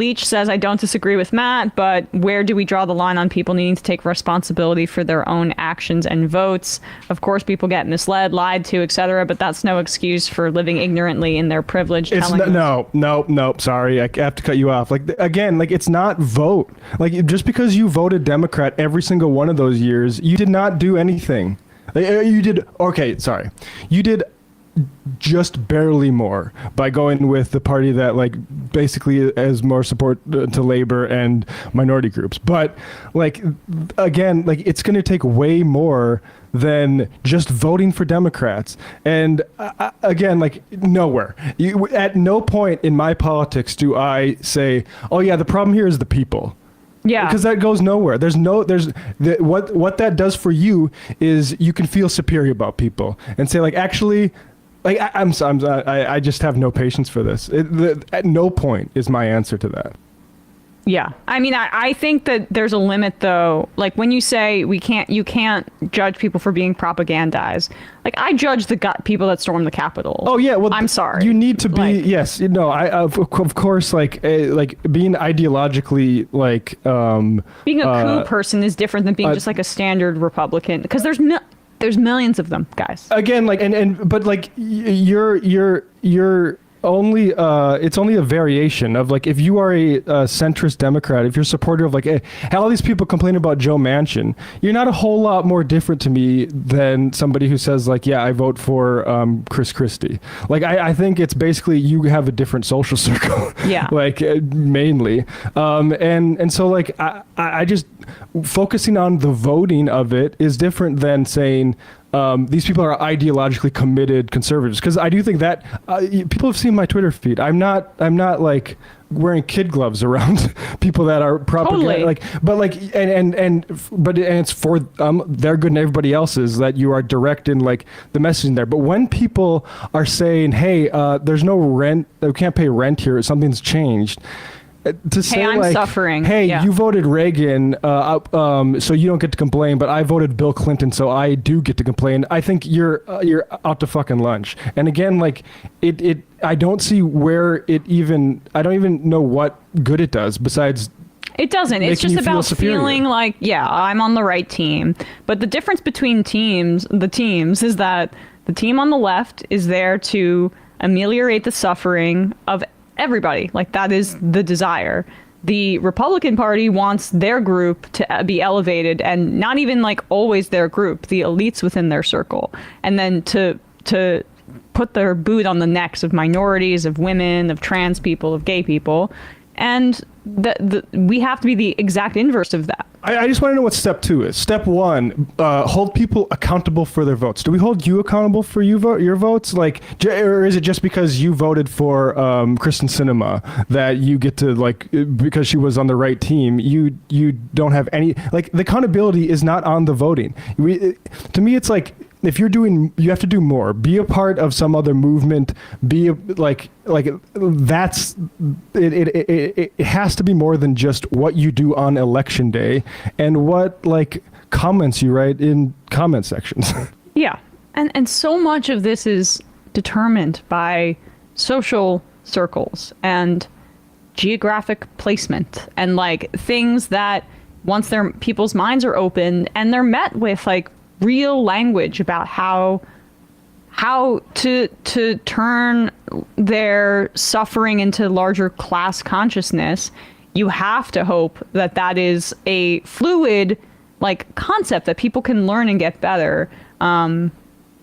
Leach says, I don't disagree with Matt, but where do we draw the line on people needing to take responsibility for their own actions and votes? Of course, people get misled, lied to, etc., but that's no excuse for living ignorantly in their privilege. No, sorry, I have to cut you off. Like, again, like, it's not vote. Like, just because you voted Democrat every single one of those years, you did not do anything. You did just barely more by going with the party that like basically has more support to labor and minority groups. But like, again, like, it's going to take way more than just voting for Democrats. And again, like, nowhere. At no point in my politics do I say, oh yeah, the problem here is the people. Yeah, because that goes nowhere. What that does for you is you can feel superior about people and say, like, actually, like, I just have no patience for this. At no point is my answer to that. Yeah, I mean, I think that there's a limit, though. Like, when you say you can't judge people for being propagandized. Like, I judge the people that stormed the Capitol. Oh yeah, well, I'm sorry. You need to be, like, yes, you know, of course, like being ideologically like being a coup person is different than being just like a standard Republican, because there's millions of them, guys. Again, like, but like you're only it's only a variation of, like, if you are a centrist Democrat, if you're a supporter of, like, all these people complain about Joe Manchin, you're not a whole lot more different to me than somebody who says, like, yeah, I vote for Chris Christie. Like, I think it's basically you have a different social circle. Yeah. Like, mainly. And so, like, I just focusing on the voting of it is different than saying these people are ideologically committed conservatives, because I do think that people have seen my Twitter feed. I'm not like wearing kid gloves around people that are propaganda. Totally. But it's for their good and everybody else's that you are direct in, like, the messaging there. But when people are saying, hey, there's no rent, we can't pay rent here, something's changed. To say, I'm like, suffering. Hey, yeah, you voted Reagan, so you don't get to complain, but I voted Bill Clinton, so I do get to complain. I think you're out to fucking lunch. And again, like, I don't see where I don't even know what good it does besides. It doesn't. It's just about feeling like, yeah, I'm on the right team. But the difference between the teams is that the team on the left is there to ameliorate the suffering of everybody. Like, that is the desire. The Republican Party wants their group to be elevated, and not even, like, always their group, the elites within their circle, and then to put their boot on the necks of minorities, of women, of trans people, of gay people. And we have to be the exact inverse of that. I just want to know what step 2 is. Step 1, hold people accountable for their votes. Do we hold you accountable for your votes? Like, or is it just because you voted for Kristen Sinema that you get to, like, because she was on the right team, you don't have any, like, the accountability is not on the voting. To me, it's like, if you're doing, you have to do more. Be a part of some other movement. Be like that's it has to be more than just what you do on election day and what, like, comments you write in comment sections. Yeah, and so much of this is determined by social circles and geographic placement and, like, things that once people's minds are open and they're met with, like, real language about how to turn their suffering into larger class consciousness, you have to hope that is a fluid, like, concept that people can learn and get better.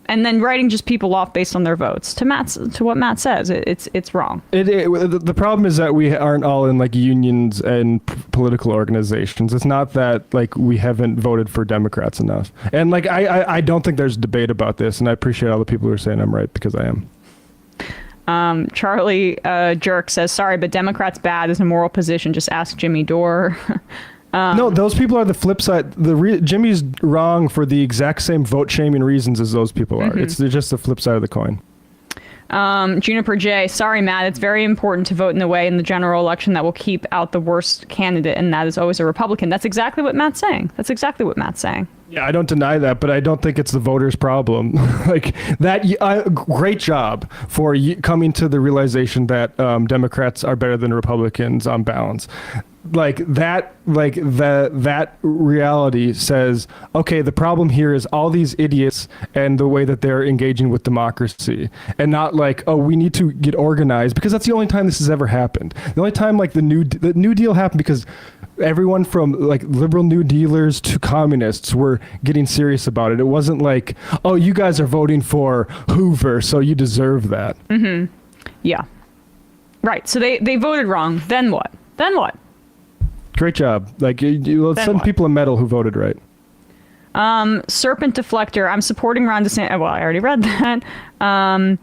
And then writing just people off based on their votes. To what Matt says, it's wrong. The problem is that we aren't all in, like, unions and political organizations. It's not that, like, we haven't voted for Democrats enough. And, like, I don't think there's debate about this, and I appreciate all the people who are saying I'm right, because I am. Charlie Jerk says, sorry, but Democrats bad is a moral position. Just ask Jimmy Dore. No, those people are the flip side. Jimmy's wrong for the exact same vote shaming reasons as those people are. Mm-hmm. It's just the flip side of the coin. Juniper J, sorry, Matt. It's very important to vote in the way in the general election that will keep out the worst candidate, and that is always a Republican. That's exactly what Matt's saying. Yeah, I don't deny that, but I don't think it's the voters' problem. Like that, great job for coming to the realization that Democrats are better than Republicans on balance. Like that reality says, okay, the problem here is all these idiots and the way that they're engaging with democracy, and not like, oh, we need to get organized, because that's the only time this has ever happened. The only time like the New Deal happened because everyone from like liberal New Dealers to communists were getting serious about it. It wasn't like, oh, you guys are voting for Hoover, so you deserve that. Mm-hmm. Yeah. Right. So they voted wrong. Then what? Great job. Like, let's send people a medal who voted right. Serpent Deflector. I'm supporting Ron DeSantis. Well, I already read that.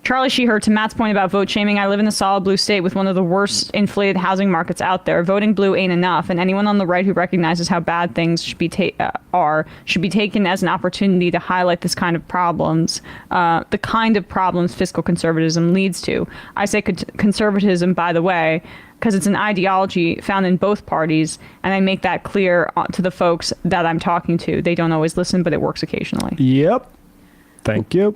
Charlie Sheeher, to Matt's point about vote shaming, I live in a solid blue state with one of the worst inflated housing markets out there. Voting blue ain't enough, and anyone on the right who recognizes how bad things should be taken as an opportunity to highlight this kind of problems, the kind of problems fiscal conservatism leads to. I say conservatism, by the way, because it's an ideology found in both parties, and I make that clear to the folks that I'm talking to. They don't always listen, but it works occasionally. Yep. Thank you.